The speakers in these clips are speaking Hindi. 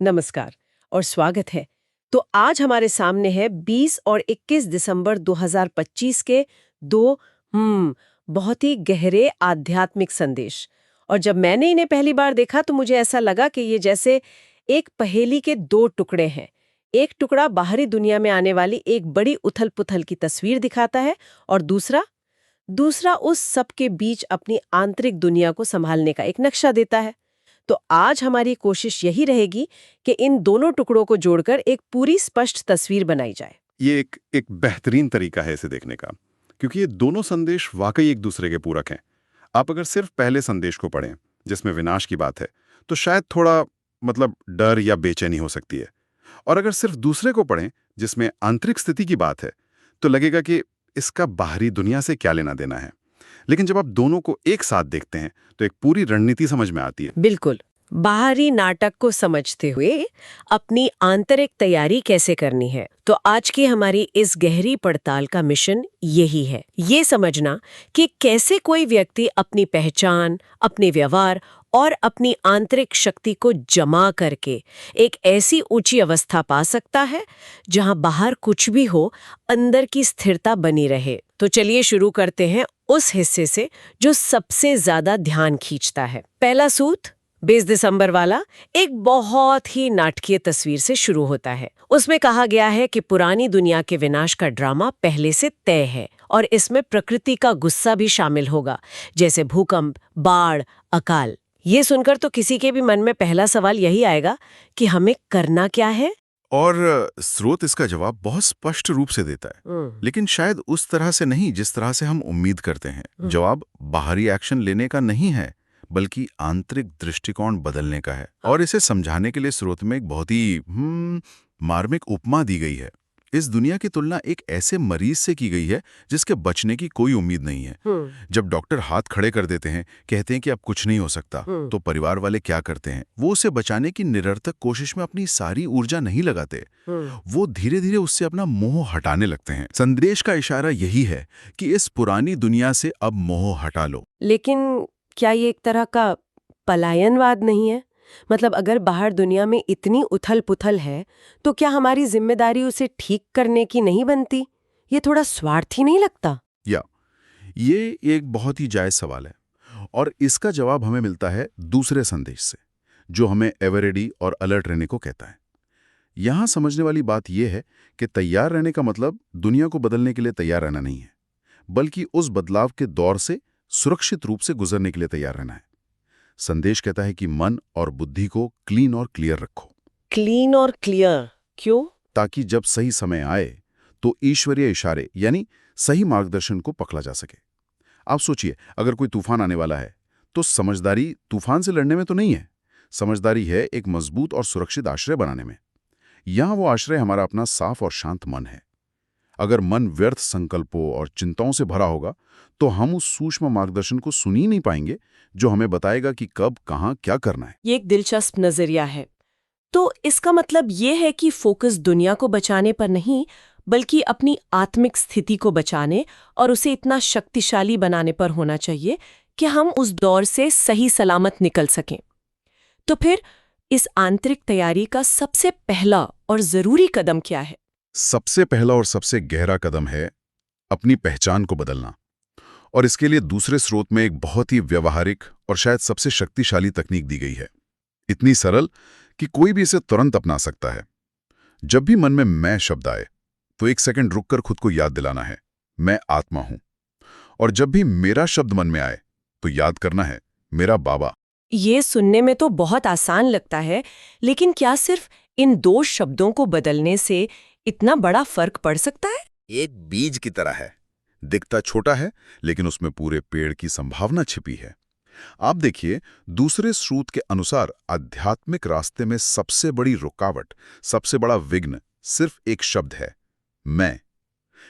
नमस्कार और स्वागत है। तो आज हमारे सामने है 20 और 21 दिसंबर 2025 के दो बहुत ही गहरे आध्यात्मिक संदेश। और जब मैंने इन्हें पहली बार देखा तो मुझे ऐसा लगा कि ये जैसे एक पहेली के दो टुकड़े हैं। एक टुकड़ा बाहरी दुनिया में आने वाली एक बड़ी उथल-पुथल की तस्वीर दिखाता है और दूसरा दूसरा उस सब के बीच अपनी आंतरिक दुनिया को संभालने का एक नक्शा देता है। तो आज हमारी कोशिश यही रहेगी कि इन दोनों टुकड़ों को जोड़कर एक पूरी स्पष्ट तस्वीर बनाई जाए। ये एक बेहतरीन तरीका है इसे देखने का, क्योंकि ये दोनों संदेश वाकई एक दूसरे के पूरक हैं। आप अगर सिर्फ पहले संदेश को पढ़ें, जिसमें विनाश की बात है, तो शायद थोड़ा डर या बेचैनी हो सकती है। और अगर सिर्फ दूसरे को पढ़ें, जिसमें आंतरिक स्थिति की बात है, तो लगेगा कि इसका बाहरी दुनिया से क्या लेना देना है। लेकिन जब आप दोनों को एक साथ देखते हैं, तो एक पूरी रणनीति समझ में आती है। बिल्कुल। बाहरी नाटक को समझते हुए अपनी आंतरिक तैयारी कैसे करनी है, तो आज की हमारी इस गहरी पड़ताल का मिशन यही है, ये समझना कि कैसे कोई व्यक्ति अपनी पहचान, अपने व्यवहार और अपनी आंतरिक शक्ति को जमा करके एक ऐसी ऊंची अवस्था पा सकता है जहां बाहर कुछ भी हो, अंदर की स्थिरता बनी रहे। तो चलिए शुरू करते हैं उस हिस्से से जो सबसे ज्यादा ध्यान खींचता है। पहला सूत्र 20 दिसंबर वाला एक बहुत ही नाटकीय तस्वीर से शुरू होता है। उसमें कहा गया है कि पुरानी दुनिया के विनाश का ड्रामा पहले से तय है और इसमें प्रकृति का गुस्सा भी शामिल होगा, जैसे भूकंप, बाढ़, अकाल। ये सुनकर तो किसी के भी मन में पहला सवाल यही आएगा कि हमें करना क्या है। और स्रोत इसका जवाब बहुत स्पष्ट रूप से देता है, लेकिन शायद उस तरह से नहीं जिस तरह से हम उम्मीद करते हैं। जवाब बाहरी एक्शन लेने का नहीं है, बल्कि आंतरिक दृष्टिकोण बदलने का है। और इसे समझाने के लिए स्रोत में एक बहुत ही मार्मिक उपमा दी गई है। इस दुनिया की तुलना एक ऐसे मरीज से की गई है जिसके बचने की कोई उम्मीद नहीं है। जब डॉक्टर हाथ खड़े कर देते हैं, कहते हैं कि अब कुछ नहीं हो सकता, तो परिवार वाले क्या करते हैं? वो उसे बचाने की निरर्थक कोशिश में अपनी सारी ऊर्जा नहीं लगाते। वो धीरे धीरे उससे अपना मोह हटाने लगते हैं। संदेश का इशारा यही है कि इस पुरानी दुनिया से अब मोह हटा लो। लेकिन क्या ये एक तरह का पलायनवाद नहीं है? मतलब अगर बाहर दुनिया में इतनी उथल-पुथल है, तो क्या हमारी जिम्मेदारी उसे ठीक करने की नहीं बनती? ये थोड़ा स्वार्थी नहीं लगता? ये एक बहुत ही जायज सवाल है, और इसका जवाब हमें मिलता है दूसरे संदेश से, जो हमें एवर रेडी और अलर्ट रहने को कहता है। यहाँ समझने वाली बात यह है कि तैयार रहने का मतलब दुनिया को बदलने के लिए तैयार रहना नहीं है, बल्कि उस बदलाव के दौर से सुरक्षित रूप से गुजरने के लिए तैयार रहना है। संदेश कहता है कि मन और बुद्धि को क्लीन और क्लियर रखो। क्लीन और क्लियर क्यों? ताकि जब सही समय आए तो ईश्वरीय इशारे यानी सही मार्गदर्शन को पकड़ा जा सके। आप सोचिए, अगर कोई तूफान आने वाला है, तो समझदारी तूफान से लड़ने में तो नहीं है। समझदारी है एक मजबूत और सुरक्षित आश्रय बनाने में। यहाँ वो आश्रय हमारा अपना साफ और शांत मन है। अगर मन व्यर्थ संकल्पों और चिंताओं से भरा होगा, तो हम उस सूक्ष्म मार्गदर्शन को सुन ही नहीं पाएंगे जो हमें बताएगा कि कब, कहाँ, क्या करना है। ये एक दिलचस्प नजरिया है। तो इसका मतलब ये है कि फोकस दुनिया को बचाने पर नहीं, बल्कि अपनी आत्मिक स्थिति को बचाने और उसे इतना शक्तिशाली बनाने पर होना चाहिए कि हम उस दौर से सही सलामत निकल सकें। तो फिर इस आंतरिक तैयारी का सबसे पहला और जरूरी कदम क्या है? सबसे पहला और सबसे गहरा कदम है अपनी पहचान को बदलना। और इसके लिए दूसरे स्रोत में एक बहुत ही व्यवहारिक और शायद सबसे शक्तिशाली तकनीक दी गई है। इतनी सरल कि कोई भी इसे तुरंत अपना सकता है। जब भी मन में मैं शब्द आए, तो एक सेकंड रुककर खुद को याद दिलाना है, मैं आत्मा हूं। और जब भी मेरा शब्द मन में आए, तो याद करना है, मेरा बाबा। ये सुनने में तो बहुत आसान लगता है, लेकिन क्या सिर्फ इन दो शब्दों को बदलने से इतना बड़ा फर्क पड़ सकता है? एक बीज की तरह है, दिखता छोटा है, लेकिन उसमें पूरे पेड़ की संभावना छिपी है। आप देखिए, दूसरे स्रोत के अनुसार आध्यात्मिक रास्ते में सबसे बड़ी रुकावट, सबसे बड़ा विघ्न सिर्फ एक शब्द है, मैं।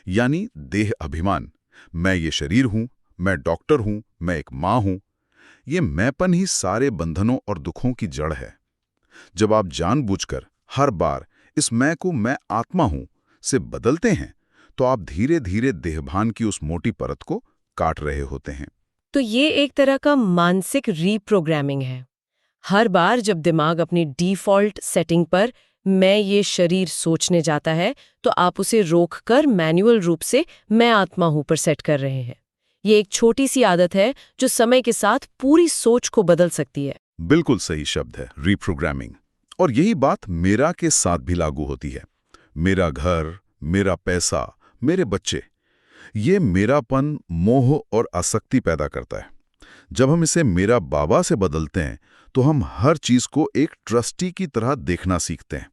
यानी देह अभिमान। मैं ये शरीर हूं, मैं डॉक्टर हूं, मैं एक मां हूं। ये मैंपन ही सारे बंधनों और दुखों की जड़ है। जब आप जानबूझकर हर बार इस मैं को मैं आत्मा हूं से बदलते हैं, तो आप धीरे धीरे देहभान की उस मोटी परत को काट रहे होते हैं। तो ये एक तरह का मानसिक रीप्रोग्रामिंग है। हर बार जब दिमाग अपनी डिफ़ॉल्ट सेटिंग पर मैं ये शरीर सोचने जाता है तो आप उसे रोककर मैन्युअल रूप से मैं आत्मा हूं पर सेट कर रहे हैं। ये एक छोटी सी आदत है जो समय के साथ पूरी सोच को बदल सकती है। बिल्कुल सही शब्द है, रीप्रोग्रामिंग। और यही बात मेरा के साथ भी लागू होती है। मेरा घर, मेरा पैसा, मेरे बच्चे, ये मेरापन, मोह और आसक्ति पैदा करता है। जब हम इसे मेरा बाबा से बदलते हैं तो हम हर चीज को एक ट्रस्टी की तरह देखना सीखते हैं।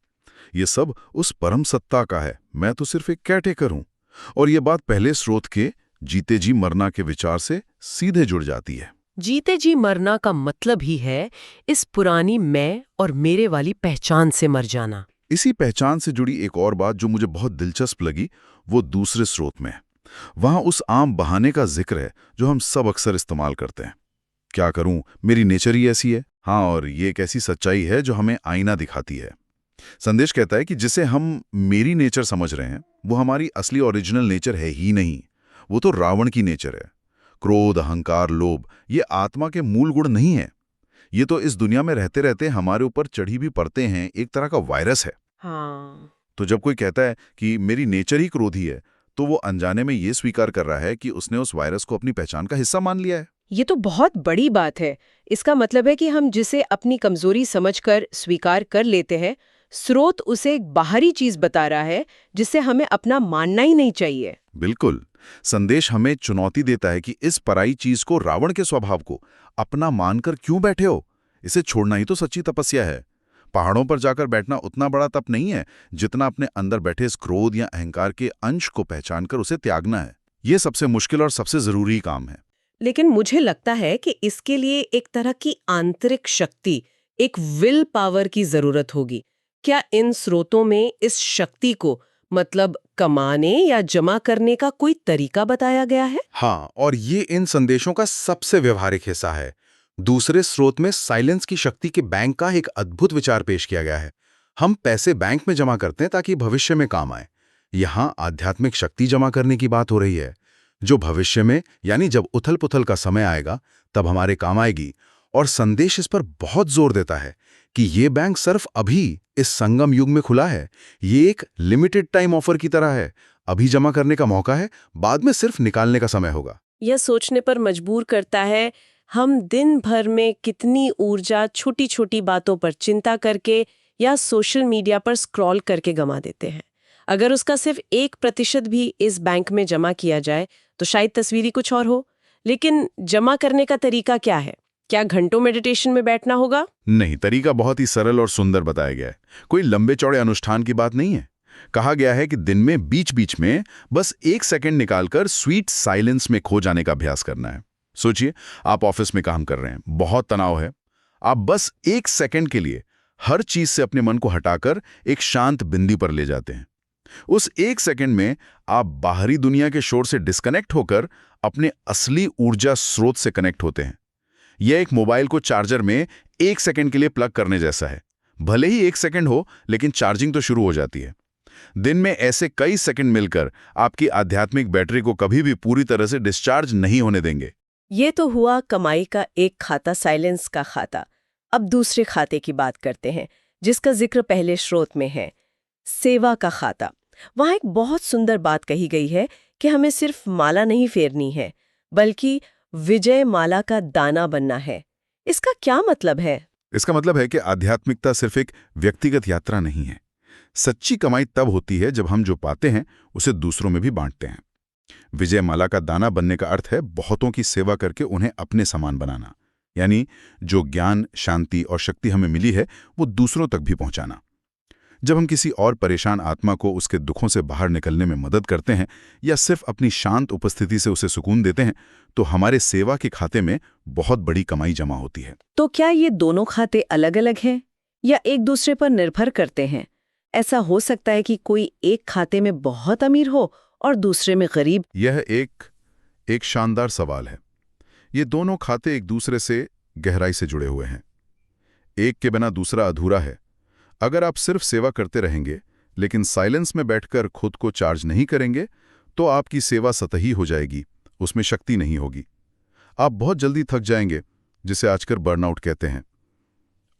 ये सब उस परम सत्ता का है, मैं तो सिर्फ एक कैरटेकर हूं। और ये बात पहले स्रोत के जीते जी मरना के विचार से सीधे जुड़ जाती है। जीते जी मरना का मतलब ही है इस पुरानी मैं और मेरे वाली पहचान से मर जाना। इसी पहचान से जुड़ी एक और बात जो मुझे बहुत दिलचस्प लगी, वो दूसरे स्रोत में है। वहां उस आम बहाने का जिक्र है जो हम सब अक्सर इस्तेमाल करते हैं। क्या करूं, मेरी नेचर ही ऐसी है। हाँ, और ये एक ऐसी सच्चाई है जो हमें आईना दिखाती है। संदेश कहता है कि जिसे हम मेरी नेचर समझ रहे हैं वो हमारी असली ओरिजिनल नेचर है ही नहीं। वो तो रावण की नेचर है। क्रोध, अहंकार, लोभ, ये आत्मा के मूल गुण नहीं है। ये तो इस दुनिया में रहते रहते हमारे ऊपर चढ़ी भी पड़ते हैं, एक तरह का वायरस है। हाँ। तो जब कोई कहता है कि मेरी नेचर ही क्रोधी है, तो वो अनजाने में ये स्वीकार कर रहा है कि उसने उस वायरस को अपनी पहचान का हिस्सा मान लिया है। ये तो बहुत बड़ी बात है। इसका मतलब है कि हम जिसे अपनी कमजोरी समझकर स्वीकार कर लेते हैं, स्रोत उसे एक बाहरी चीज बता रहा है जिसे हमें अपना मानना ही नहीं चाहिए। बिल्कुल। संदेश हमें चुनौती देता है कि इस पराई चीज को, रावण के स्वभाव को, अपना मानकर क्यों बैठे हो? इसे छोड़ना ही तो सच्ची तपस्या है। पहाड़ों पर जाकर बैठना उतना बड़ा तप नहीं है जितना अपने अंदर बैठे इस क्रोध या अहंकार के अंश को पहचानकर उसे त्यागना है। ये सबसे मुश्किल और सबसे जरूरी काम है। लेकिन मुझे लगता है कि इसके लिए एक तरह की आंतरिक शक्ति, एक विल पावर की जरूरत होगी। क्या इन स्रोतों में इस शक्ति को मतलब कमाने या जमा करने का कोई तरीका बताया गया है? हाँ, और ये इन संदेशों का सबसे व्यवहारिक हिस्सा है। दूसरे स्रोत में साइलेंस की शक्ति के बैंक का एक अद्भुत विचार पेश किया गया है। हम पैसे बैंक में जमा करते हैं ताकि भविष्य में काम आए। यहाँ आध्यात्मिक शक्ति जमा करने की बात हो रही है, जो भविष्य में, यानी जब उथल पुथल का समय आएगा, तब हमारे काम आएगी। और संदेश इस पर बहुत जोर देता है कि ये बैंक सिर्फ अभी इस संगम युग में खुला है। ये एक लिमिटेड टाइम ऑफर की तरह है। अभी जमा करने का मौका है, बाद में सिर्फ निकालने का समय होगा। यह सोचने पर मजबूर करता है, हम दिन भर में कितनी ऊर्जा छोटी छोटी बातों पर चिंता करके या सोशल मीडिया पर स्क्रॉल करके गंवा देते हैं। अगर उसका सिर्फ 1% भी इस बैंक में जमा किया जाए तो शायद तस्वीर ही कुछ और हो। लेकिन जमा करने का तरीका क्या है? क्या घंटों मेडिटेशन में बैठना होगा? नहीं, तरीका बहुत ही सरल और सुंदर बताया गया है। कोई लंबे चौड़े अनुष्ठान की बात नहीं है। कहा गया है कि दिन में बीच बीच में बस 1 सेकंड निकालकर स्वीट साइलेंस में खो जाने का अभ्यास करना है। सोचिए, आप ऑफिस में काम कर रहे हैं, बहुत तनाव है। आप बस 1 सेकंड के लिए हर चीज से अपने मन को हटाकर एक शांत बिंदु पर ले जाते हैं। उस 1 सेकंड में आप बाहरी दुनिया के शोर से डिस्कनेक्ट होकर अपने असली ऊर्जा स्रोत से कनेक्ट होते हैं। यह एक मोबाइल को चार्जर में 1 सेकंड के लिए प्लग करने जैसा है। भले ही 1 सेकंड हो, लेकिन चार्जिंग तो शुरू हो जाती है। दिन में ऐसे कई सेकंड मिलकर आपकी आध्यात्मिक बैटरी को कभी भी पूरी तरह से डिस्चार्ज नहीं होने देंगे। ये तो हुआ कमाई का एक खाता, साइलेंस का खाता। अब दूसरे खाते की बात करते हैं जिसका जिक्र पहले स्रोत में है, सेवा का खाता। वहां एक बहुत सुंदर बात कही गई है कि हमें सिर्फ माला नहीं फेरनी है, बल्कि विजय माला का दाना बनना है। इसका क्या मतलब है? इसका मतलब है कि आध्यात्मिकता सिर्फ एक व्यक्तिगत यात्रा नहीं है। सच्ची कमाई तब होती है जब हम जो पाते हैं उसे दूसरों में भी बांटते हैं। विजय माला का दाना बनने का अर्थ है बहुतों की सेवा करके उन्हें अपने समान बनाना, यानी जो ज्ञान, शांति और शक्ति हमें मिली है वो दूसरों तक भी पहुंचाना। जब हम किसी और परेशान आत्मा को उसके दुखों से बाहर निकलने में मदद करते हैं या सिर्फ अपनी शांत उपस्थिति से उसे सुकून देते हैं, तो हमारे सेवा के खाते में बहुत बड़ी कमाई जमा होती है। तो क्या ये दोनों खाते अलग-अलग हैं या एक दूसरे पर निर्भर करते हैं? ऐसा हो सकता है कि कोई एक खाते में बहुत अमीर हो और दूसरे में गरीब? यह एक शानदार सवाल है। ये दोनों खाते एक दूसरे से गहराई से जुड़े हुए हैं। एक के बिना दूसरा अधूरा है। अगर आप सिर्फ सेवा करते रहेंगे लेकिन साइलेंस में बैठकर खुद को चार्ज नहीं करेंगे, तो आपकी सेवा सतही हो जाएगी, उसमें शक्ति नहीं होगी। आप बहुत जल्दी थक जाएंगे, जिसे आजकल बर्नआउट कहते हैं।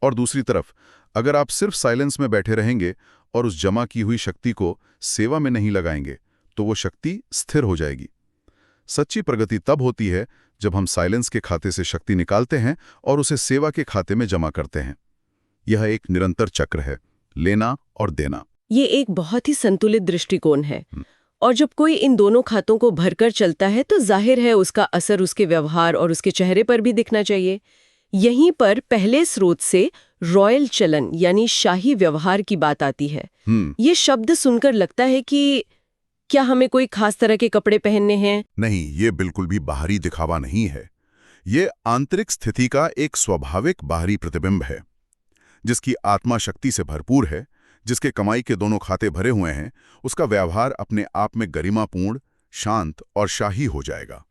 और दूसरी तरफ अगर आप सिर्फ साइलेंस में बैठे रहेंगे और उस जमा की हुई शक्ति को सेवा में नहीं लगाएंगे तो वो शक्ति स्थिर हो जाएगी। सच्ची प्रगति तब होती है जब हम साइलेंस के खाते से शक्ति निकालते हैं और उसे सेवा के खाते में जमा करते हैं। यह एक निरंतर चक्र है, लेना और देना। ये एक बहुत ही संतुलित दृष्टिकोण है। और जब कोई इन दोनों खातों को भरकर चलता है तो जाहिर है उसका असर उसके व्यवहार और उसके चेहरे पर भी दिखना चाहिए। यहीं पर पहले स्रोत से रॉयल चलन यानी शाही व्यवहार की बात आती है। ये शब्द सुनकर लगता है कि क्या हमें कोई खास तरह के कपड़े पहनने हैं? नहीं, ये बिल्कुल भी बाहरी दिखावा नहीं है। ये आंतरिक स्थिति का एक स्वाभाविक बाहरी प्रतिबिंब है। जिसकी आत्मा शक्ति से भरपूर है, जिसके कमाई के दोनों खाते भरे हुए हैं, उसका व्यवहार अपने आप में गरिमापूर्ण, शांत और शाही हो जाएगा।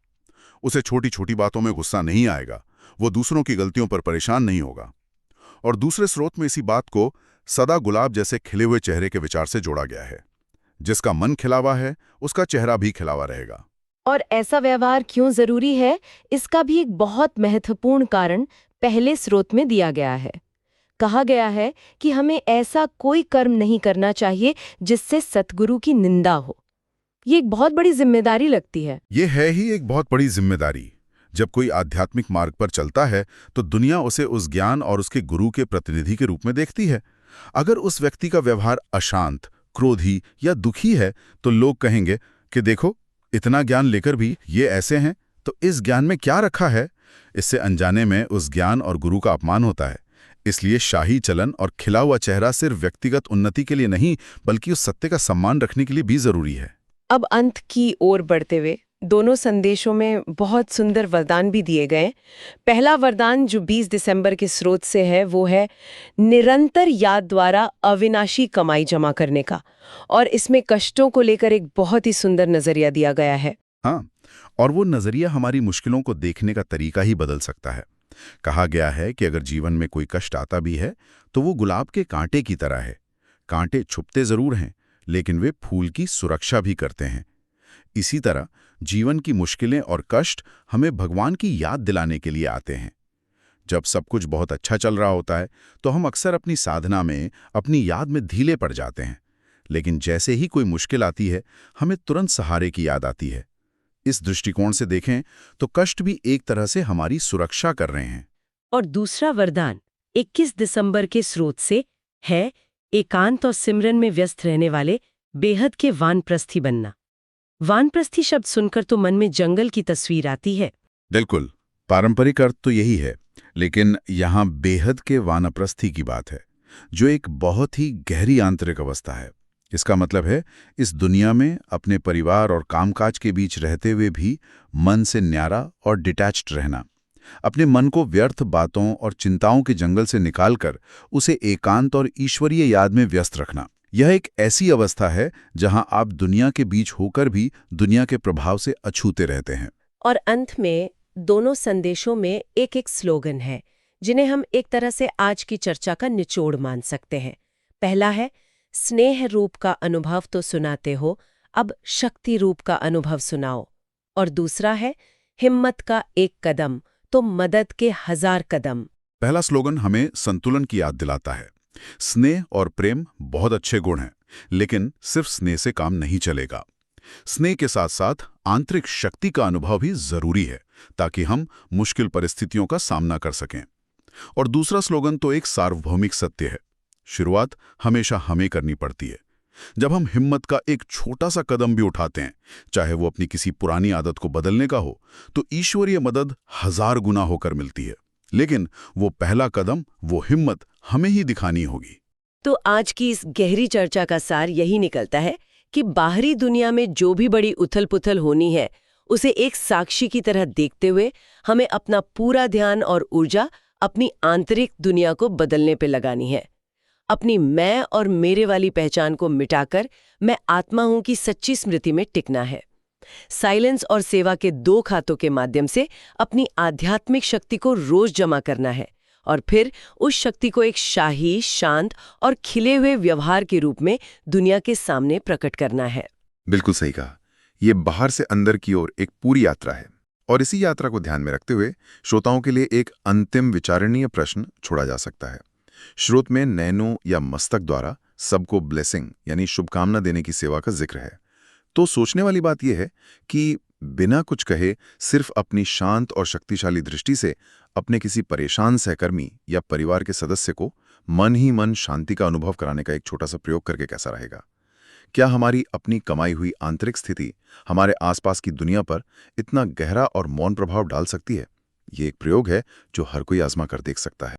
उसे छोटी छोटी बातों में गुस्सा नहीं आएगा, वो दूसरों की गलतियों पर परेशान नहीं होगा। और दूसरे स्रोत में इसी बात को सदा गुलाब जैसे खिले हुए चेहरे के विचार से जोड़ा गया है। जिसका मन खिलावा है, उसका चेहरा भी खिलावा रहेगा। और ऐसा व्यवहार क्यों जरूरी है, इसका भी एक बहुत महत्वपूर्ण कारण पहले स्रोत में दिया गया है। कहा गया है कि हमें ऐसा कोई कर्म नहीं करना चाहिए जिससे सतगुरु की निंदा हो। ये एक बहुत बड़ी जिम्मेदारी लगती है। ये है ही एक बहुत बड़ी जिम्मेदारी। जब कोई आध्यात्मिक मार्ग पर चलता है तो दुनिया उसे उस ज्ञान और उसके गुरु के प्रतिनिधि के रूप में देखती है। अगर उस व्यक्ति का व्यवहार अशांत, क्रोधी या दुखी है तो लोग कहेंगे कि देखो, इतना ज्ञान लेकर भी ये ऐसे हैं, तो इस ज्ञान में क्या रखा है। इससे अनजाने में उस ज्ञान और गुरु का अपमान होता है। इसलिए शाही चलन और खिला हुआ चेहरा सिर्फ व्यक्तिगत उन्नति के लिए नहीं, बल्कि उस सत्य का सम्मान रखने के लिए भी जरूरी है। अब अंत की ओर बढ़ते हुए दोनों संदेशों में बहुत सुंदर वरदान भी दिए गए। पहला वरदान जो 20 दिसंबर के स्रोत से है वो है निरंतर याद द्वारा अविनाशी कमाई जमा करने का। और इसमें कष्टों को लेकर एक बहुत ही सुंदर नजरिया दिया गया है। हाँ, और वो नजरिया हमारी मुश्किलों को देखने का तरीका ही बदल सकता है। कहा गया है कि अगर जीवन में कोई कष्ट आता भी है तो वो गुलाब के कांटे की तरह है। कांटे छुपते जरूर हैं, लेकिन वे फूल की सुरक्षा भी करते हैं। इसी तरह जीवन की मुश्किलें और कष्ट हमें भगवान की याद दिलाने के लिए आते हैं। जब सब कुछ बहुत अच्छा चल रहा होता है तो हम अक्सर अपनी साधना में, अपनी याद में ढीले पड़ जाते हैं। लेकिन जैसे ही कोई मुश्किल आती है, हमें तुरंत सहारे की याद आती है। इस दृष्टिकोण से देखें तो कष्ट भी एक तरह से हमारी सुरक्षा कर रहे हैं। और दूसरा वरदान 21 दिसंबर के स्रोत से है एकांत और सिमरन में व्यस्त रहने वाले बेहद के वानप्रस्थी बनना। वानप्रस्थी शब्द सुनकर तो मन में जंगल की तस्वीर आती है। बिल्कुल, पारंपरिक अर्थ तो यही है, लेकिन यहाँ बेहद के वानप्रस्थी की बात है, जो एक बहुत ही गहरी आंतरिक अवस्था है। इसका मतलब है इस दुनिया में अपने परिवार और कामकाज के बीच रहते हुए भी मन से न्यारा और डिटैच्ड रहना। अपने मन को व्यर्थ बातों और चिंताओं के जंगल से निकालकर उसे एकांत और ईश्वरीय याद में व्यस्त रखना। यह एक ऐसी अवस्था है जहां आप दुनिया के बीच होकर भी दुनिया के प्रभाव से अछूते रहते हैं। और अंत में दोनों संदेशों में एक एक स्लोगन है जिन्हें हम एक तरह से आज की चर्चा का निचोड़ मान सकते हैं। पहला है स्नेह रूप का अनुभव तो सुनाते हो, अब शक्ति रूप का अनुभव सुनाओ। और दूसरा है हिम्मत का एक कदम तो मदद के 1000 कदम। पहला स्लोगन हमें संतुलन की याद दिलाता है। स्नेह और प्रेम बहुत अच्छे गुण हैं, लेकिन सिर्फ स्नेह से काम नहीं चलेगा। स्नेह के साथ साथ आंतरिक शक्ति का अनुभव भी जरूरी है, ताकि हम मुश्किल परिस्थितियों का सामना कर सकें। और दूसरा स्लोगन तो एक सार्वभौमिक सत्य है, शुरुआत हमेशा हमें करनी पड़ती है। जब हम हिम्मत का एक छोटा सा कदम भी उठाते हैं, चाहे वो अपनी किसी पुरानी आदत को बदलने का हो, तो ईश्वरीय मदद 1000 गुना होकर मिलती है। लेकिन वो पहला कदम, वो हिम्मत हमें ही दिखानी होगी। तो आज की इस गहरी चर्चा का सार यही निकलता है कि बाहरी दुनिया में जो भी बड़ी उथल-पुथल होनी है, उसे एक साक्षी की तरह देखते हुए हमें अपना पूरा ध्यान और ऊर्जा अपनी आंतरिक दुनिया को बदलने पे लगानी है। अपनी मैं और मेरे वाली पहचान को मिटाकर मैं आत्मा हूं की सच्ची स्मृति में टिकना है। साइलेंस और सेवा के 2 खातों के माध्यम से अपनी आध्यात्मिक शक्ति को रोज जमा करना है और फिर उस शक्ति को एक शाही, शांत और खिले हुए व्यवहार के रूप में दुनिया के सामने प्रकट करना है। बिल्कुल सही कहा। ये बाहर से अंदर की ओर एक पूरी यात्रा है। और इसी यात्रा को ध्यान में रखते हुए श्रोताओं के लिए एक अंतिम विचारणीय प्रश्न छोड़ा जा सकता है। श्रोत में नैनो या मस्तक द्वारा सबको ब्लेसिंग यानी शुभकामना देने की सेवा का जिक्र है। तो सोचने वाली बात यह है कि बिना कुछ कहे सिर्फ अपनी शांत और शक्तिशाली दृष्टि से अपने किसी परेशान सहकर्मी या परिवार के सदस्य को मन ही मन शांति का अनुभव कराने का एक छोटा सा प्रयोग करके कैसा रहेगा? क्या हमारी अपनी कमाई हुई आंतरिक स्थिति हमारे आसपास की दुनिया पर इतना गहरा और मौन प्रभाव डाल सकती है? ये एक प्रयोग है जो हर कोई आजमा कर देख सकता है।